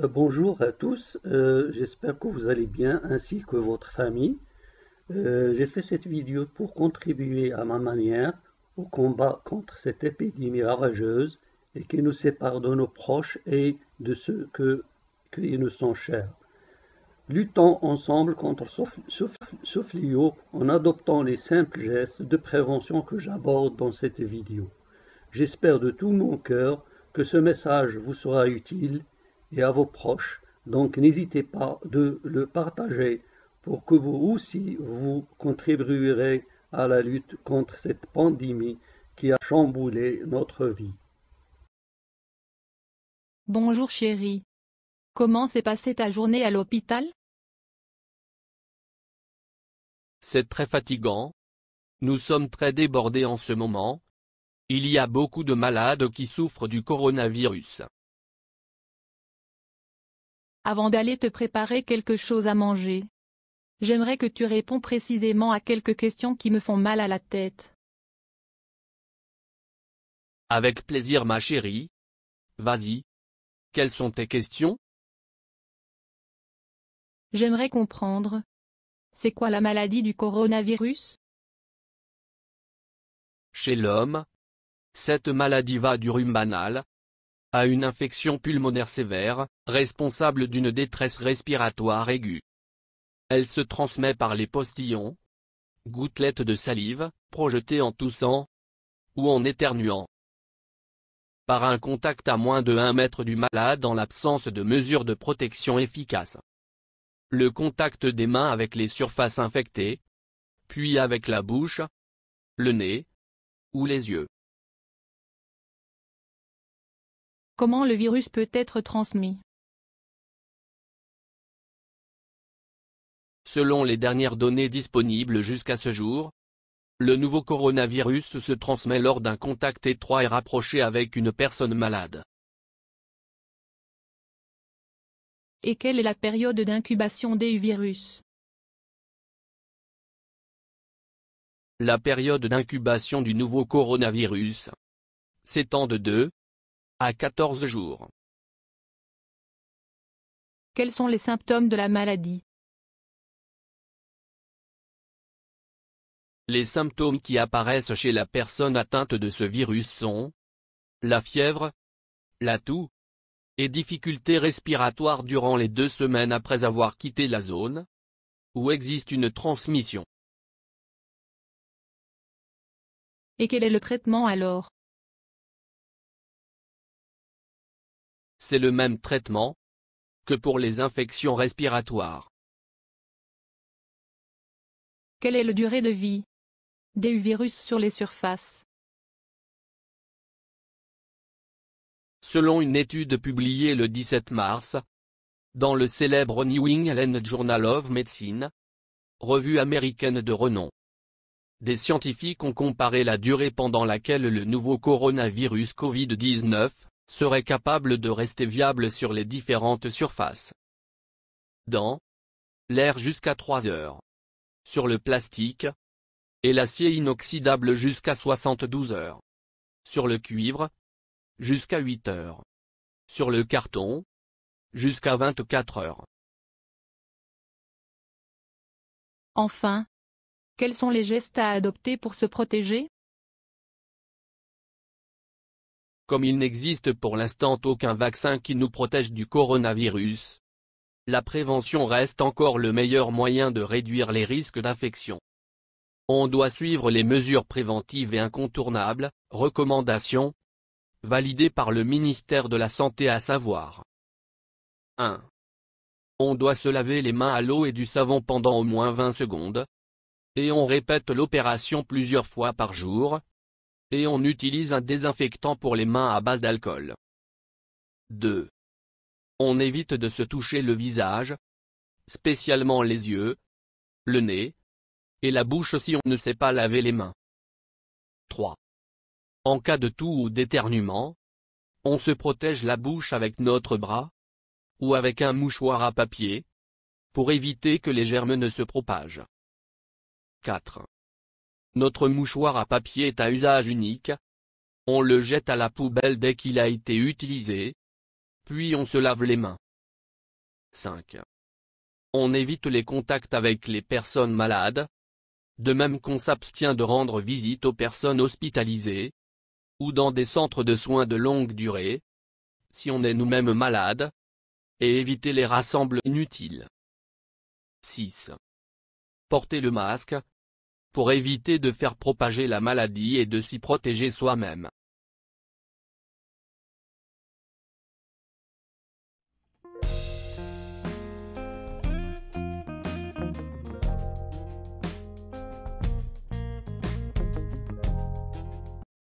Bonjour à tous, j'espère que vous allez bien ainsi que votre famille. J'ai fait cette vidéo pour contribuer à ma manière au combat contre cette épidémie ravageuse et qui nous sépare de nos proches et de qui nous sont chers. Luttons ensemble contre ce fléau en adoptant les simples gestes de prévention que j'aborde dans cette vidéo. J'espère de tout mon cœur que ce message vous sera utile et à vos proches, donc n'hésitez pas de le partager pour que vous aussi vous contribuerez à la lutte contre cette pandémie qui a chamboulé notre vie. Bonjour chérie. Comment s'est passée ta journée à l'hôpital? C'est très fatigant. Nous sommes très débordés en ce moment. Il y a beaucoup de malades qui souffrent du coronavirus. Avant d'aller te préparer quelque chose à manger, j'aimerais que tu réponds précisément à quelques questions qui me font mal à la tête. Avec plaisir ma chérie. Vas-y. Quelles sont tes questions? J'aimerais comprendre. C'est quoi la maladie du coronavirus? Chez l'homme, cette maladie va du rhume banal à une infection pulmonaire sévère, responsable d'une détresse respiratoire aiguë. Elle se transmet par les postillons, gouttelettes de salive, projetées en toussant ou en éternuant. Par un contact à moins de 1 mètre du malade en l'absence de mesures de protection efficaces. Le contact des mains avec les surfaces infectées, puis avec la bouche, le nez ou les yeux. Comment le virus peut être transmis? Selon les dernières données disponibles jusqu'à ce jour, le nouveau coronavirus se transmet lors d'un contact étroit et rapproché avec une personne malade. Et quelle est la période d'incubation des virus? La période d'incubation du nouveau coronavirus s'étend de 2 à 14 jours. Quels sont les symptômes de la maladie? Les symptômes qui apparaissent chez la personne atteinte de ce virus sont la fièvre, la toux et difficultés respiratoires durant les 2 semaines après avoir quitté la zone où existe une transmission. Et quel est le traitement alors? C'est le même traitement que pour les infections respiratoires. Quelle est la durée de vie des virus sur les surfaces? Selon une étude publiée le 17 mars, dans le célèbre New England Journal of Medicine, revue américaine de renom, des scientifiques ont comparé la durée pendant laquelle le nouveau coronavirus Covid-19 serait capable de rester viable sur les différentes surfaces. Dans l'air jusqu'à 3 heures. Sur le plastique et l'acier inoxydable jusqu'à 72 heures. Sur le cuivre, jusqu'à 8 heures. Sur le carton, jusqu'à 24 heures. Enfin, quels sont les gestes à adopter pour se protéger? Comme il n'existe pour l'instant aucun vaccin qui nous protège du coronavirus, la prévention reste encore le meilleur moyen de réduire les risques d'infection. On doit suivre les mesures préventives et incontournables, recommandations, validées par le ministère de la Santé à savoir 1. On doit se laver les mains à l'eau et du savon pendant au moins 20 secondes. Et on répète l'opération plusieurs fois par jour. Et on utilise un désinfectant pour les mains à base d'alcool. 2. On évite de se toucher le visage, spécialement les yeux, le nez, et la bouche si on ne sait pas laver les mains. 3. En cas de toux ou d'éternuement, on se protège la bouche avec notre bras, ou avec un mouchoir à papier, pour éviter que les germes ne se propagent. 4. Notre mouchoir à papier est à usage unique. On le jette à la poubelle dès qu'il a été utilisé, puis on se lave les mains. 5. On évite les contacts avec les personnes malades. De même qu'on s'abstient de rendre visite aux personnes hospitalisées ou dans des centres de soins de longue durée, si on est nous-mêmes malades, et éviter les rassemblements inutiles. 6. Porter le masque, pour éviter de faire propager la maladie et de s'y protéger soi-même.